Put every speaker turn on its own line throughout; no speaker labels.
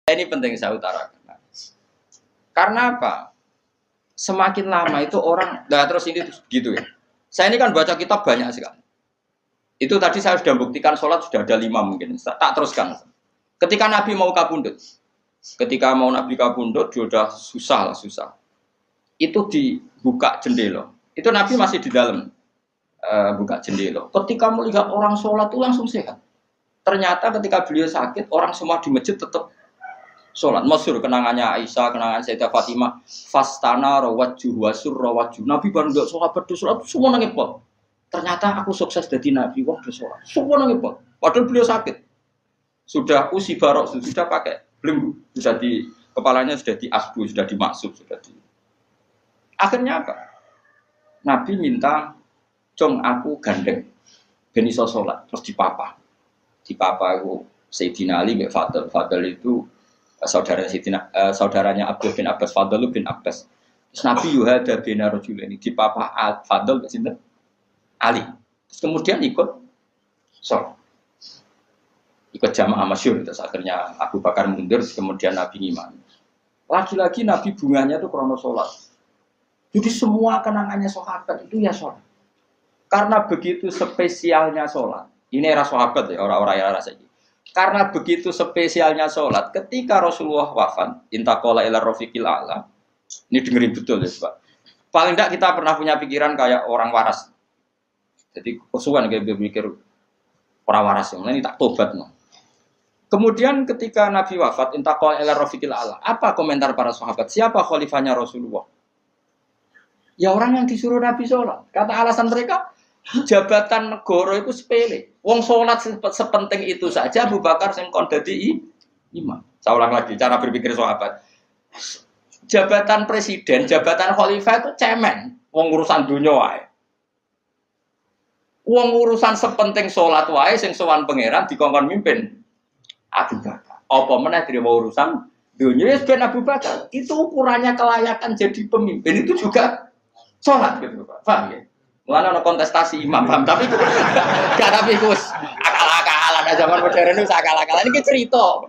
Ini penting saya utarakan. Karena apa? Semakin lama itu orang, nah terus ini gitu ya. Saya ini kan baca kitab banyak sekali. Itu tadi saya sudah buktikan sholat sudah ada 5 mungkin. Tak teruskan. Ketika Nabi mau kabundut, dia sudah susah. Itu dibuka jendela. Itu Nabi masih di dalam buka jendela. Ketika melihat orang sholat itu langsung sehat. Ternyata ketika beliau sakit, orang semua di masjid tetap sholat. Masyhur kenangannya Aisyah, kenangan Sayyidah Fatimah. Fastana rawajjuh wasur rawajjuh. Nabi baru nggak sholat berdoa, semua nangis pot. Ternyata aku sukses jadi Nabi, wah berdoa. Semua nangis pot. Padahal beliau sakit. Sudah usi barok, sudah pakai belenggu, sudah di kepalanya sudah diasbu, sudah dimaksud, sudah di. Akhirnya apa? Nabi minta, "Cong aku gandeng, ben iso sholat." Terus dipapa aku Sayyidina Ali bin Fadl itu saudaranya Abdul bin Abbas, Fadl bin Abbas. Terus Nabi yuhada bina rajulaini dipapa Fadl bin sinten? Ali. Terus kemudian ikut sholat. Ikut jamaah masyhur. Terus akhirnya Abu Bakar mundur, kemudian Nabi ngimami. Lagi-lagi Nabi bunganya itu krono sholat. Jadi semua kenangannya sahabat itu ya sholat. Karena begitu spesialnya sholat. Ini era sahabat ya, orang-orang yang rasa ini. Karena begitu spesialnya sholat, ketika Rasulullah wafat, intaqala ila rafiqil a'la. Ini dengerin betul ya, Pak. Paling tidak kita pernah punya pikiran kayak orang waras. Jadi kesuwan kayak berpikir orang waras yang ini tak tobat no. Kemudian ketika Nabi wafat, intaqala ila rafiqil a'la. Apa komentar para sahabat? Siapa khalifahnya Rasulullah? Ya orang yang disuruh Nabi sholat. Kata alasan mereka, jabatan negara itu sepele. Wong sholat sepenting itu saja. Abu Bakar sing kon dadi imam. Saya ulang lagi cara berpikir sahabat. Jabatan presiden, jabatan khalifah itu cemen. Wong urusan dunia wae. Wong urusan sepenting sholat wae sing sowan pangeran dikongkon mimpin Abu Bakar. Apa meneh terima urusan dunia ben Abu Bakar. Itu ukurannya kelayakan jadi pemimpin itu juga sholat gitu Pak. Paham ya? Mulane ana kontestasi imam, paham? Tapi gak tapi Gus. Akal-akalan zaman modern itu akal-akalan iki cerita.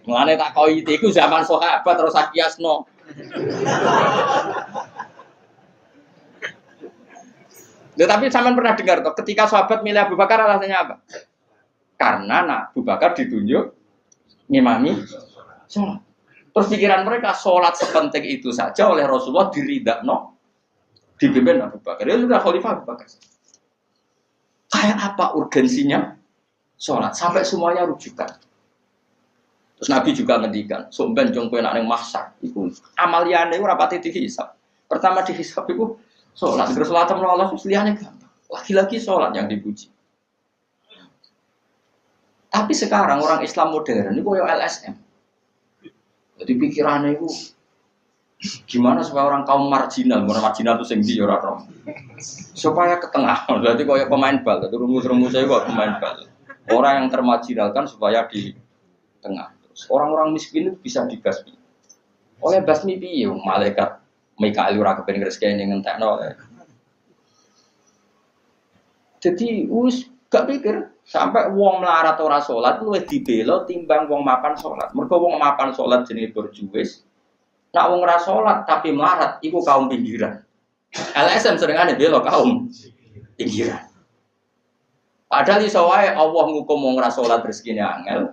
Mulane tak koi iku zaman sahabat terus akiasno. Tapi sampean pernah dengar toh ketika sahabat milih Abu Bakar alasannya apa? Karena Abu Bakar ditunjuk ngimami sholat. Terus pikiran mereka sholat sepenting itu saja oleh Rasulullah diridakno dipimpin Abu Bakar. Dia sudah khalifah Abu Bakar. Kayak apa urgensinya sholat sampai semuanya rujukan. Terus Nabi juga ngendikan, "Somben jong kowe nek ning mahsyar iku amaliyane ora pati dihisab. Pertama dihisab iku sholat. Terus sholat menawa Allah liyane gampang. Lagi-lagi sholat yang dipuji. Tapi sekarang orang Islam modern itu koyo LSM. Jadi pikirannya itu gimana supaya orang kaum marginal itu sing ndi ora roh. Supaya ke tengah. Berarti koyo pemain bal, itu rumus-rumusnya kok pemain bal. Orang yang termarginalkan supaya di tengah. Terus orang-orang miskin itu bisa dibasmi. Oleh basmi piye malaikat Mikail ora kepen ngreseni ngentekno. Jadi gak pikir sampai wong melarat ora salat luwih dibela timbang wong mapan salat. Mergo wong mapan salat jenenge berjuwis. Nek wong ora salat tapi melarat iku kaum pinggiran. LSM seringane bela kaum pinggiran. Padahal iso wae Allah ngukum wong ora salat rezekine angel.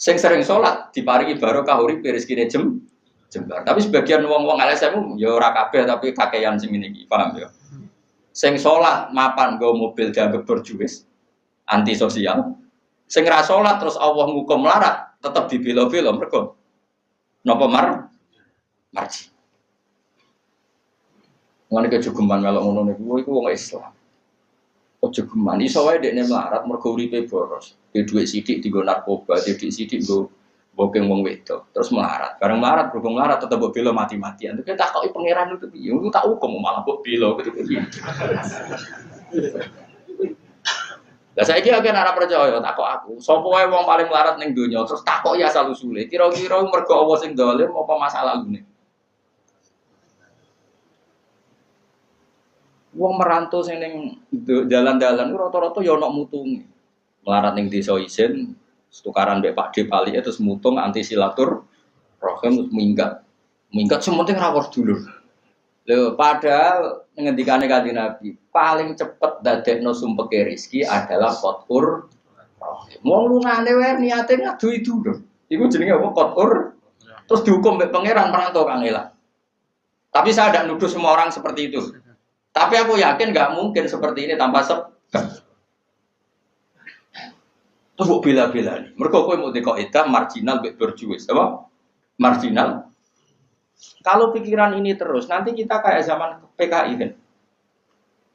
Sing sering salat diparingi barokah urip rezekine jembar. Tapi sebagian wong-wong LSM ya ora kabeh tapi kakean sing ngene iki, paham ya? Sing salat mapan nggo mobil dianggap berjuwis. Antisosial. Sing ra salat terus Allah ngukum melarat, tetep dibela-bela mergo napa marji. Ngene kejogeman melok ngono niku iku wong Islam. Ojo geman iso wae dekne melarat mergo uripe boros. Di dhuwit sithik dienggo narkoba, di dhuwit sithik nggo bokeng wong wedok, terus melarat. Bareng melarat berhubung melarat tetep mbok bela mati-matian. Tapi tak koki pangeran itu piye? Iku tak hukum malah mbok bela gitu piye. Lah saiki akeh ora percaya takok aku. Sopo wae wong paling melarat ning donya terus takok ya asal usule. Kira-kira mergo Allah sing dolim apa masalah ngene? Wong merantau sing ning dalan-dalan ku rata-rata ya ana mutunge. Melarat ning desa isin Tukaran mbek Pak D Pali itu mutung anti silatur rohim minggat sementing rawuh dulur. Lho padahal ngendikane Kanjeng Nabi paling cepet dadekno sumpeke rezeki adalah qatur rohim. Wong lungane wae niate ngadui dulur. Iku jenenge apa qatur terus dihukum mbek pangeran merantau kangelan. Tapi saya tidak nuduh semua orang seperti itu. Tapi aku yakin nggak mungkin seperti ini tanpa sebab. Terus kok bela-bela nih. Mereka kok mau dikoidah marginal berjuis, apa? Marginal. Kalau pikiran ini terus, nanti kita kayak zaman PKI kan.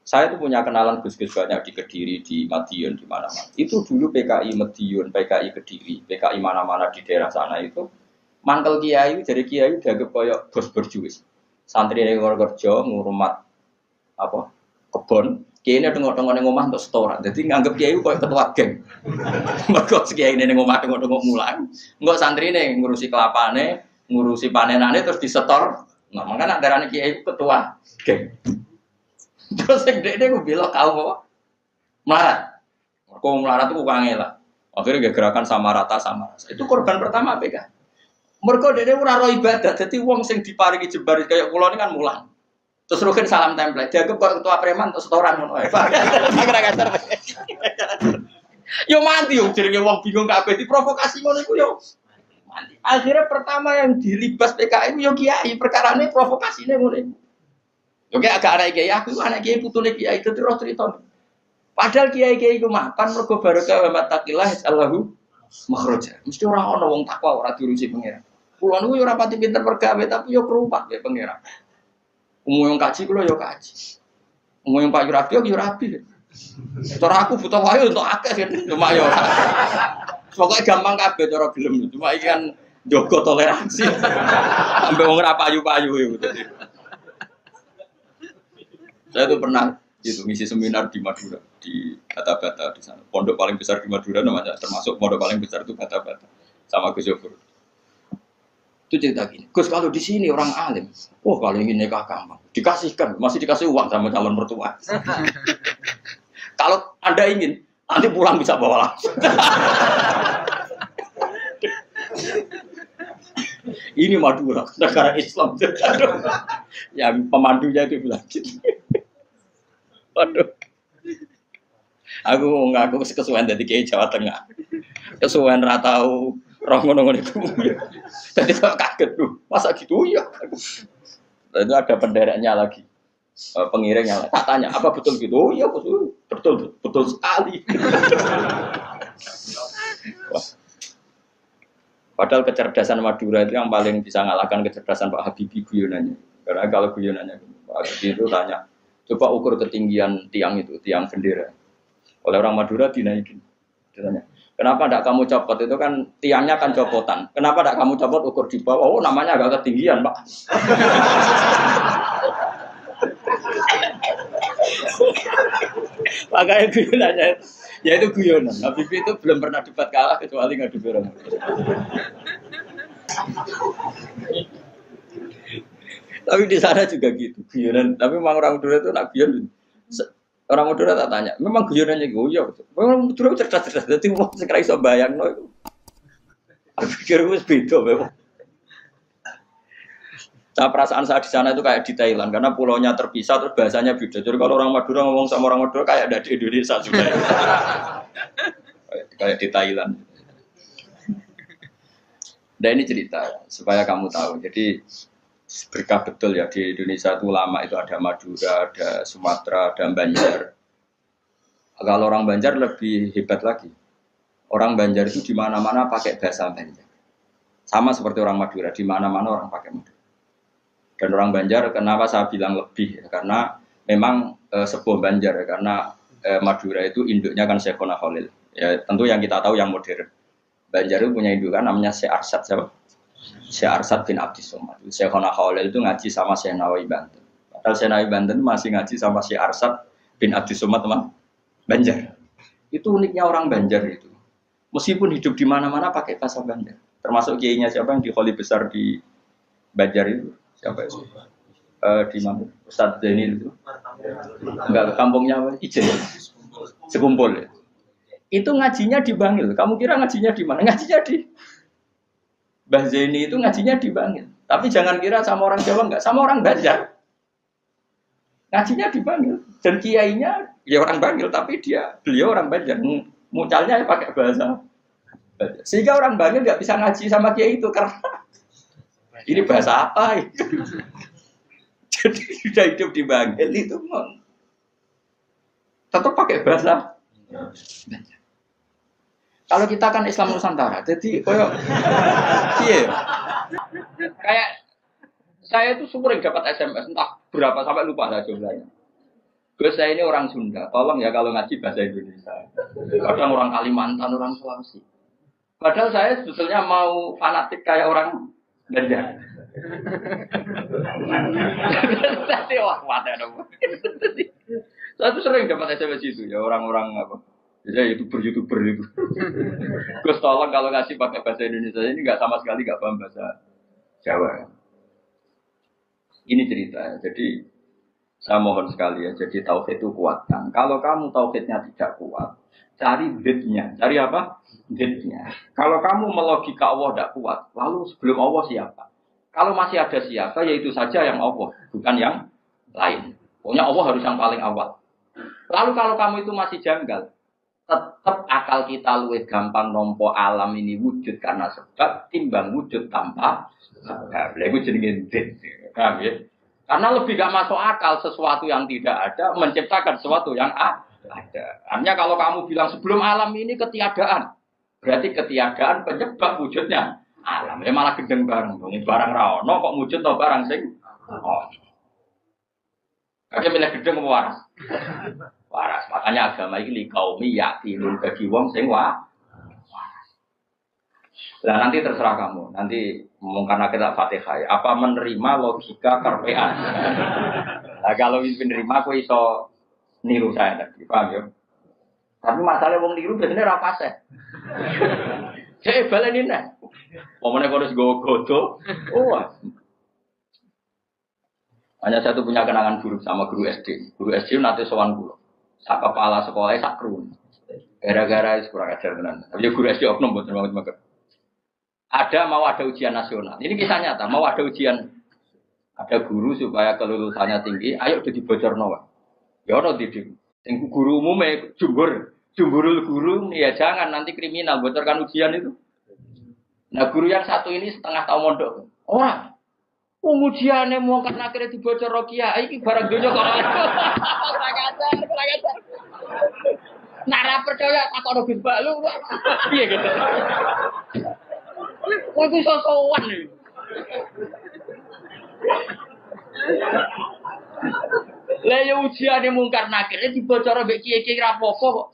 Saya tuh punya kenalan gus-gus banyak di Kediri, di Madiun, di mana-mana. Itu dulu PKI Madiun, PKI Kediri, PKI mana-mana di daerah sana itu. Mangkel kiai, jadi kiai dianggap kayak bos berjuis. Santri yang kerja ngurmat apa kebon. Kiai ini tengok-tengok neng omah untuk setoran. Jadi nganggep kiai kayak ketua geng. Mergo kiai ini neng omah tengok-tengok mulang. Enggak santri ini ngurusi kelapane, ngurusi panenane terus disetor. Nah, makanya darane kiai ketua geng. Terus yang dek bilang kau apa? Melarat. Mergo melarat itu kangelan. Akhirnya gerakan sama rata sama rasa. Itu korban pertama PK. Mergo dek ora ro ibadah. Jadi wong sing diparingi jembar kayak kula ini kan mulang. Terus rugen salam template. Dianggap kok ketua preman untuk setoran ngono ae. Yo mati yo jenenge wong bingung kabeh diprovokasi ngono iku yo. Mati. Akhirnya pertama yang dilibas PKI yo kiai, perkarane provokasine ngono iku. Yo kayak agak anak kiai aku anak kiai putune kiai itu terus cerita. Padahal kiai-kiai iku mapan mergo barokah wa mattaqillah Allahu makhraja. Mesti ora ana wong takwa ora diurusi pangeran. Kulo niku yo ora pati pinter pergawe tapi yo kerupat ya pangeran. Umum yang kaji kulo yo kaji. Umum yang Pak Yurabi yo rabi. Cara aku butuh wae untuk akeh cuma yo. Pokoke gampang kabeh cara gelem. Cuma iki kan njogo toleransi. Sampai wong ora payu-payu gitu. Saya tuh pernah itu ngisi seminar di Madura di Bata-Bata di sana. Pondok paling besar di Madura namanya termasuk pondok paling besar itu Bata-Bata sama Gus Yofur. Itu cerita gini, Gus kalau di sini orang alim, kalau ingin nikah gampang, dikasihkan, masih dikasih uang sama calon mertua. Kalau Anda ingin, nanti pulang bisa bawa langsung. Ini Madura, negara Islam. Yang pemandunya itu bilang gitu. Waduh. Aku ngaku kesuwen dari Kiai Jawa Tengah. Kesuwen ratau roh ngono-ngono itu. Jadi kok kaget tuh. Masa gitu ya? Itu ada pendereknya lagi. Pengiringnya. Tak tanya, apa betul gitu? Oh iya, betul. Betul sekali. Wah. Padahal kecerdasan Madura itu yang paling bisa ngalahkan kecerdasan Pak Habibie guyonannya. Karena kalau guyonannya Pak Habibie itu tanya, coba ukur ketinggian tiang itu, tiang bendera. Oleh orang Madura dinaikin. Ditanya, kenapa tidak kamu copot? Itu kan tiangnya kan copotan. Kenapa tidak kamu copot ukur di bawah? Oh, namanya agak ketinggian, Pak. Makanya guyonannya, ya itu guyonan. Habibie itu belum pernah debat kalah kecuali ngadu orang. Tapi di sana juga gitu, guyonan. Tapi memang orang Madura itu nak guyon. Orang Madura tak tanya, memang guyonannya gitu ya. Memang Madura cerdas-cerdas. Jadi wong sing ra iso bayangno iku. Aku pikir wis beda memang. Nah, perasaan saya di sana itu kayak di Thailand karena pulaunya terpisah terus bahasanya beda. Jadi kalau orang Madura ngomong sama orang Madura kayak ada di Indonesia juga. Kayak di Thailand. Dan ini cerita supaya kamu tahu. Jadi berkah betul ya di Indonesia itu lama itu ada Madura, ada Sumatera, ada Banjar. Kalau orang Banjar lebih hebat lagi. Orang Banjar itu di mana-mana pakai bahasa Banjar. Sama seperti orang Madura, di mana-mana orang pakai Madura. Dan orang Banjar kenapa saya bilang lebih? Karena memang sebuah Banjar karena Madura itu induknya kan Syekhona Khalil. Ya tentu yang kita tahu yang modern. Banjar itu punya indukan namanya Syekh Arsad siapa? Syekh Arsad bin Abdis Somad. Syekhona Khalil itu ngaji sama Syekh Nawawi Banten. Padahal Syekh Nawawi Banten masih ngaji sama Syekh Arsad bin Abdis Somad teman Banjar. Itu uniknya orang Banjar itu. Meskipun hidup di mana-mana pakai bahasa Banjar. Termasuk kiainya siapa yang di Kholi besar di Banjar itu? Siapa itu? Di mana? Ustadz Zainil itu? Enggak, kampungnya apa? Ijen. Sekumpul ya. Itu ngajinya di Bangil. Kamu kira ngajinya di mana? Ngajinya di Mbah Zaini itu ngajinya di Bangil. Tapi jangan kira sama orang Jawa enggak, sama orang Banjar. Ngajinya di Bangil. Dan kiainya ya orang Bangil, tapi beliau orang Banjar. Mucalnya pakai bahasa Banjar. Sehingga orang Bangil enggak bisa ngaji sama kiai itu karena ini bahasa apa? Jadi sudah hidup di Bangil itu tetap pakai bahasa Banjar. Kalau kita kan Islam Nusantara, jadi kayak saya itu sering dapat SMS entah berapa sampai lupa saya jumlahnya. Gus saya ini orang Sunda, tolong ya kalau ngaji bahasa Indonesia. Kadang orang Kalimantan, orang Sulawesi. Padahal saya sebetulnya mau fanatik kayak orang Banjar. Tapi wah mata dong. Saya tuh sering dapat SMS itu ya orang-orang apa? Biasanya YouTuber itu. Gus tolong kalau ngasih pakai bahasa Indonesia ini nggak sama sekali nggak paham bahasa Jawa. Ini cerita. Jadi saya mohon sekali ya. Jadi tauhid itu kuatkan. Kalau kamu tauhidnya tidak kuat, cari zitnya. Cari apa? Zitnya. Kalau kamu melogika Allah tidak kuat, lalu sebelum Allah siapa? Kalau masih ada siapa, yaitu saja yang Allah, bukan yang lain. Pokoknya Allah harus yang paling awal. Lalu kalau kamu itu masih janggal, tetap akal kita luwih gampang nompo alam ini wujud karena sebab timbang wujud tanpa sebab. Itu jenenge zit. Paham ya? Karena lebih gak masuk akal sesuatu yang tidak ada menciptakan sesuatu yang ada. Artinya kalau kamu bilang sebelum alam ini ketiadaan, berarti ketiadaan penyebab wujudnya alam. Ya malah gendeng bareng. Barang ra ono kok wujud to barang sing ono. Kakek milih gendeng apa waras? Waras. Makanya agama ini kaumi yakinun bagi wong sing waras. Nah nanti terserah kamu. Nanti karena kita Fatihah. Apa menerima logika karpean? Nah kalau menerima aku iso niru saya tadi, paham ya? Tapi masalah wong niru biasanya ra pas ya. Saya balenin nah. Momone kok harus godo. Oh. Hanya satu punya kenangan buruk sama guru SD. Guru SD nanti sowan kula. Sak kepala sekolahnya sak kru. Gara-gara kurang ajar tenan. Tapi guru SD oknum mboten banget. Mau ada ujian nasional. Ini kisah nyata, mau ada ujian. Ada guru supaya kelulusannya tinggi, ayo udah dibocorno wae. Ya ono didik. Sing guru umume jumburul guru ya jangan nanti kriminal bocorkan ujian itu. Nah, guru yang satu ini setengah tahun mondok. Orang ujiannya mau karena akhirnya dibocor Rokia, iki barang donya kok ora ngajar. Nara percaya tak ono bis balu. Piye gitu. Kowe iku sosowan iki. Lah ya ujiane mungkar nakir dibocor mbek kiye-kiye ra apa-apa kok.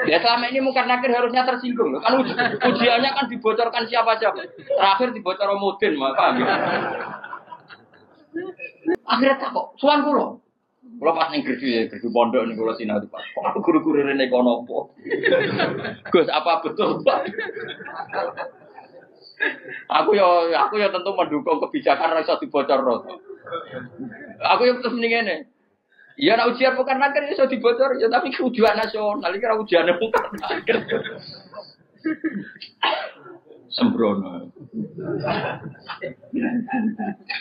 Ya selama ini mungkar nakir harusnya tersinggung loh. Kan ujiannya kan dibocorkan siapa-siapa. Terakhir dibocor Mudin, paham ya? Akhirnya tak kok, suan kula. Kula pas ning gerdu pondok ning kula sinau Pak. Kok aku guru-guru rene kono apa? Gus, apa betul, Pak? Aku ya tentu mendukung kebijakan ra iso dibocorno. Aku yang terus mendingene. Iya, nak ujian bukan nakir iso dibocor, ya tapi ujian nasional, iki ora ujiane bukan nakir. Sembrono.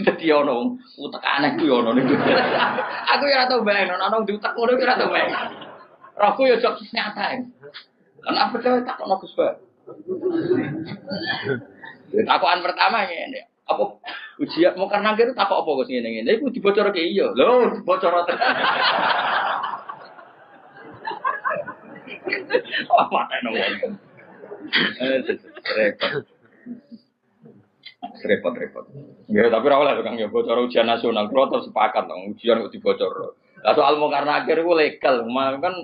Dadi ono utek aneh ku ono niku. Aku ya ora tau bayang ono diutek ngono ki ora tau bayang. Rohku ya jok nyata. Kan apa cewek tak ono Gus Pak. Takokan pertama ngene. Apa ujian mau karena itu takok apa Gus ngene-ngene. Iku dibocorke iya. Lho, bocor tenan. Apa tenan wong. Repot. Ya tapi ora oleh Kang ya bocor ujian nasional. Kulo terus sepakat dong ujian kok dibocor. Lah soal mau karena akhir iku legal, kan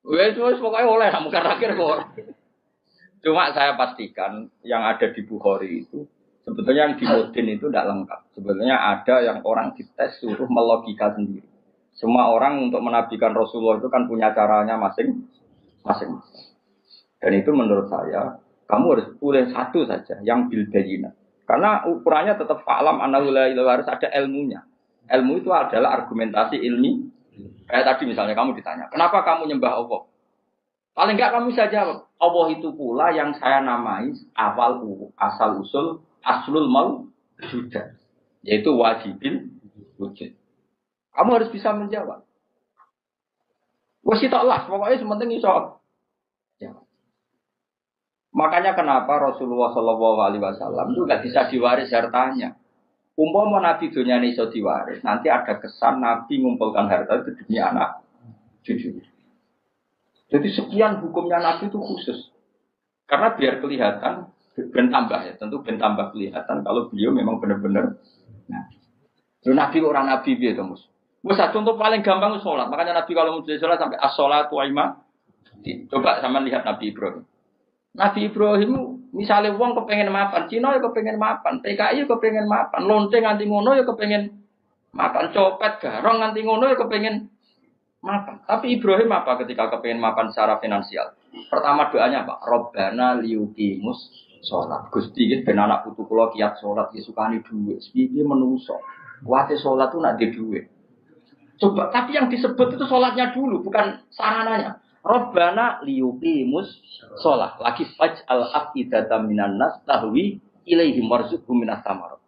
wis pokoke oleh mau karena akhir kok. Cuma saya pastikan yang ada di Bukhari itu sebetulnya yang di Mudin itu tidak lengkap. Sebetulnya ada yang orang dites suruh melogika sendiri. Semua orang untuk menabikan Rasulullah itu kan punya caranya masing-masing. Dan itu menurut saya kamu harus pilih satu saja yang bil bayyinah. Karena ukurannya tetap fa'lam annahu la ilaha harus ada ilmunya. Ilmu itu adalah argumentasi ilmi. Kayak tadi misalnya kamu ditanya, kenapa kamu nyembah Allah? Paling enggak kamu bisa jawab, Allah itu pula yang saya namai asal usul aslul mau juga, yaitu wajibil wujud. Kamu harus bisa menjawab. Wes lah, pokoknya sementing iso. Ya. Makanya kenapa Rasulullah Shallallahu Alaihi Wasallam itu nggak bisa diwaris hartanya. Umpama Nabi dunia ini iso diwaris, nanti ada kesan Nabi mengumpulkan harta itu demi anak cucu. Jadi sekian hukumnya Nabi itu khusus. Karena biar kelihatan, ben tambah ya, tentu ben tambah kelihatan kalau beliau memang benar-benar Nabi. Nabi orang Nabi gitu, Mus. Contoh paling gampang itu sholat. Makanya Nabi kalau mau sholat sampai as-sholatu aima. Coba sama lihat Nabi Ibrahim. Nabi Ibrahim misalnya wong kepengen mapan, Cina ya kepengen mapan, TKI ya kepengen mapan, lonceng nganti ngono ya kepengen mapan, copet garong nganti ngono ya kepengen mapan. Tapi Ibrahim apa ketika kepengen mapan secara finansial? Pertama doanya apa? Robbana liyuqimus sholat. Gusti ben anak putu kula kiat sholat ki sukani dhuwit. Piye menungso. Kuwate sholat tuh nak di dhuwit. Coba, tapi yang disebut itu sholatnya dulu, bukan sarananya. Robbana liyuqimus sholat. Lagi faj'al afidatan minan nas tahwi ilaihim warzuqhum minas samarat.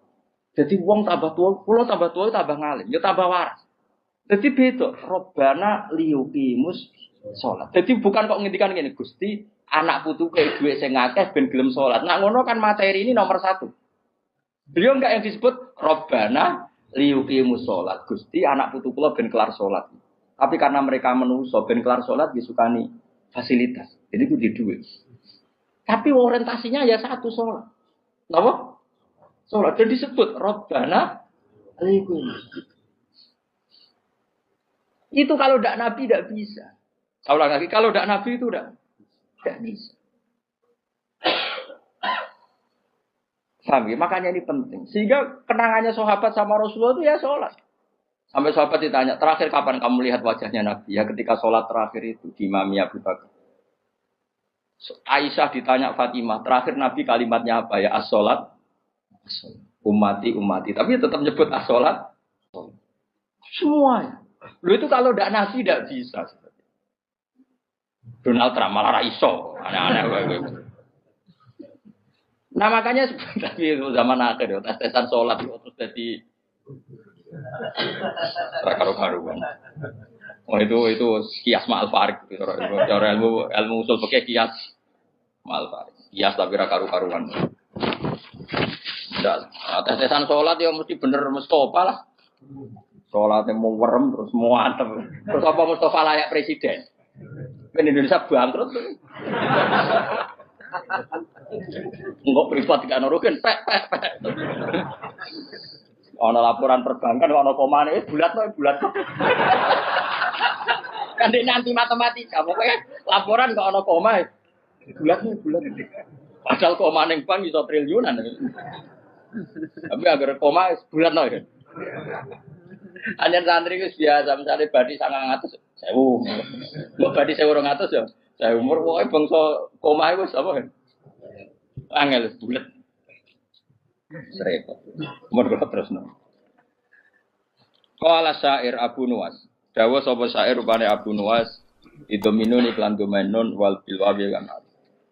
Jadi wong tambah tua, kula tambah tua tambah ngalim, ya tambah waras. Jadi beda. Robbana liyuqimus sholat. Jadi bukan kok ngendikan ngene, Gusti, anak putu kayak duit sing akeh ben gelem sholat. Nah ngono kan materi ini nomor 1. Beliau enggak yang disebut Robbana liyuqimus sholat. Gusti, anak putu kula ben kelar sholat. Tapi karena mereka menungso ben kelar sholat disukani fasilitas. Jadi itu di duit. Tapi orientasinya ya satu sholat. Kenapa? Sholat. Dan disebut Robbana liyuqimus. Itu kalau tidak Nabi tidak bisa. Kalau tidak Nabi itu tidak bisa. Paham ya? Makanya ini penting. Sehingga kenangannya sahabat sama Rasulullah itu ya sholat. Sampai sahabat ditanya, terakhir kapan kamu lihat wajahnya Nabi? Ya ketika sholat terakhir itu di Imami Abu Bakar. Aisyah ditanya Fatimah, terakhir Nabi kalimatnya apa ya? As-sholat, ummati. Tapi tetap nyebut as-sholat. Semuanya. Lu itu kalau tidak Nabi tidak bisa. Donald Trump malah raiso. Aneh-aneh. Nah makanya sebenarnya zaman akhir ya, tes-tesan sholat itu terus jadi karu-karuan. Oh itu kias ma'al farik. Cara ilmu usul pakai kias ma'al farik. Kias tapi karu-karuan. Tes-tesan sholat ya mesti bener Mustafa lah. Sholatnya mau werem terus mau antem. Terus apa Mustafa layak presiden? Kan Indonesia bangkrut. Enggak privat gak nurukin pek. Ono laporan perbankan ono komane bulat. Kan dia nanti matematika, pokoknya laporan kok ono koma bulat. Padahal koma ning bank iso triliunan. Tapi agar koma bulat no ya. Anjen santri wis biasa misale badi 900.000. Mbok badi 1.200 ya. Saya umur pokoke bangsa koma wis apa. Angel bulat. Repot. Umur terus no. Qala syair Abu Nuwas. Dawa sapa syair rupane Abu Nuwas itu minun iklan domenun wal bilwawi kan.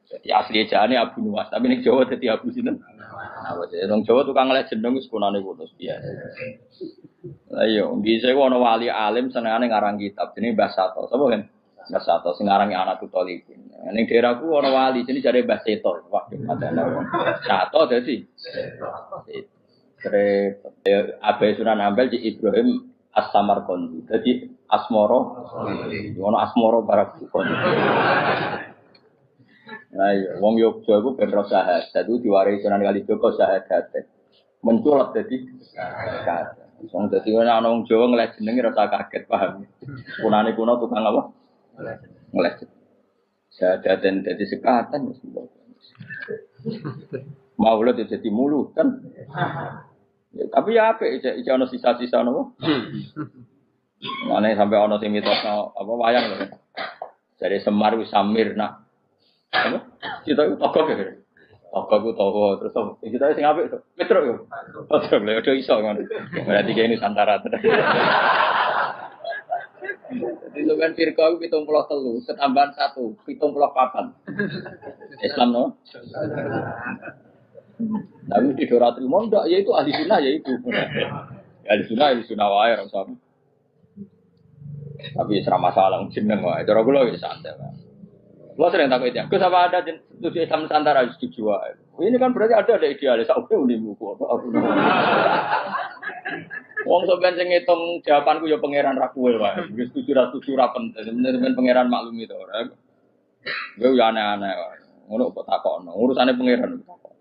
Jadi asli ejane Abu Nuwas, tapi ning Jawa dadi Abu sinten? Nah, wong Jawa tukang leh jeneng wis punane kutus biasa. Lah iya, bisa ono wali alim senengane ngarang kitab jenenge Mbah Sato. Sapa kan? Mbah Sato sing ngarangi anak tutolipin. Ning daerahku ono wali jenenge jare Mbah Seto. Wah, padahal Sato dadi Abai Sunan Ampel di Ibrahim As-Samarqandi. Jadi Asmoro, ono Asmoro Barak Bukon. Nah, wong Yogyakarta iku ben roh syahadat, itu diwaris Sunan Kalijaga syahadat. Menculat dadi syahadat. Wong dadi ana wong Jawa ngeleh jenenge rasa kaget, paham. Punane kuno tukang apa? Ngeleh. Syahadat dadi sekatan wis. Maulid jadi mulut kan. Ya, tapi ya apik iki ana sisa-sisa napa? Mane sampai ana sing mitosno apa wayang lho. Dari Semar wis Samirna. Apa? Kita itu togok ya. Togok ku togok terus kita sing apik to. Petruk yo. Petruk lho iso ngono. Berarti kene Nusantara. Itu kan firqa itu 73, setambahan 1, 74. Islam no? Tapi di Dorat Rimon enggak, ya itu ahli sunnah ya itu. Ahli sunnah wae sama. Tapi serah masalah jeneng wae. Cara kula wis santai. Lo sering takut ya, Gus apa ada studi Islam Nusantara harus dijual? Ini kan berarti ada idealis, aku udah buku. Wong sampean sing ngitung jawabanku ya pangeran ra kowe wae. Wis setuju ra penting, bener-bener pangeran maklum itu ora. Gue ya aneh-aneh wae. Ngono kok takokno, urusane pangeran takok.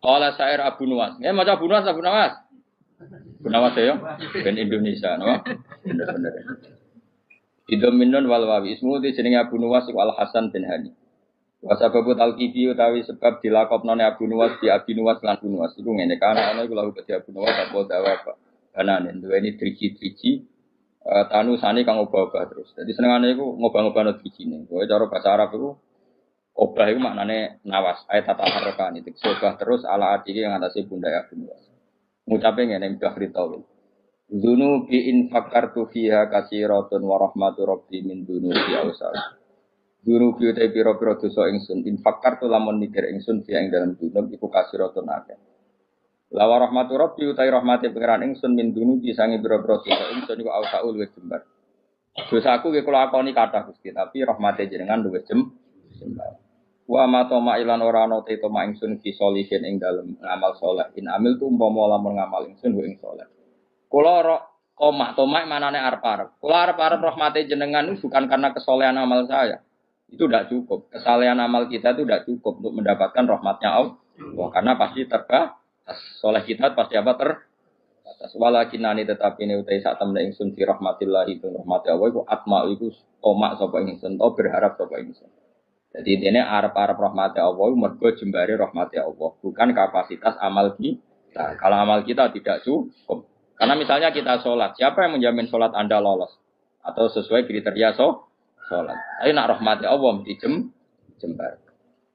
Qala syair Abu Nuwas. Maca Abu Nuwas. Abu Nuwas ya, ben Indonesia, no? Bener-bener. Idominun wal wawi ismu di jenenge Abu Nuwas iku Al Hasan bin Hani. Wa sababu talqifi utawi sebab dilakopnone Abu Nuwas di Abi Nuwas lan Abu Nuwas iku ngene kana ana iku lahu kedhi Abu Nuwas apa dawa apa. Kanane duweni driji-driji tanusane kang obah-obah terus. Dadi senengane iku ngobah-ngobahno drijine. Kowe cara bahasa Arab iku obah iku maknane nawas, ayat tataharrakani. Obah terus ala adike yang atase pundak Abu Nuwas. Ngucape ngene Bahri Tawil. Dunubi in fakartu fiha kasiratun wa rahmatu rabbi min dunubi awsal. Dunubi utai piro-piro dosa ingsun in fakartu lamun mikir ingsun fiha ing dalam dunub iku kasiratun akeh. Lawa rahmatu rabbi utai rahmati pengeran ingsun min dunubi sangi piro-piro dosa ingsun iku awsal luwih jembar. Dosaku ge kula akoni kathah Gusti, tapi rahmate jenengan luwih jembar. Wa ma toma ilan ora ana te toma ingsun fi solihin ing dalem ngamal saleh. In amil tu umpama lamun ngamal ingsun wa ing saleh. Kula tomak manane arep-arep. Kula arep-arep rahmate jenengan itu bukan karena kesolehan amal saya. Itu tidak cukup. Kesalehan amal kita itu tidak cukup untuk mendapatkan rahmatnya Allah. Karena pasti terbatas. Soleh kita pasti apa terbatas. Walakinani tetapi ini utai saat temen ingsun fi rahmatillah itu rahmati Allah itu atma itu tomak sapa ingsun atau berharap sapa ingsun. Jadi ini arep-arep rahmati Allah mergo jembare rahmati Allah, bukan kapasitas amal kita. Kalau amal kita tidak cukup. Karena misalnya kita sholat, siapa yang menjamin sholat Anda lolos? Atau sesuai kriteria sholat. Tapi nak rahmati Allah mesti jembar.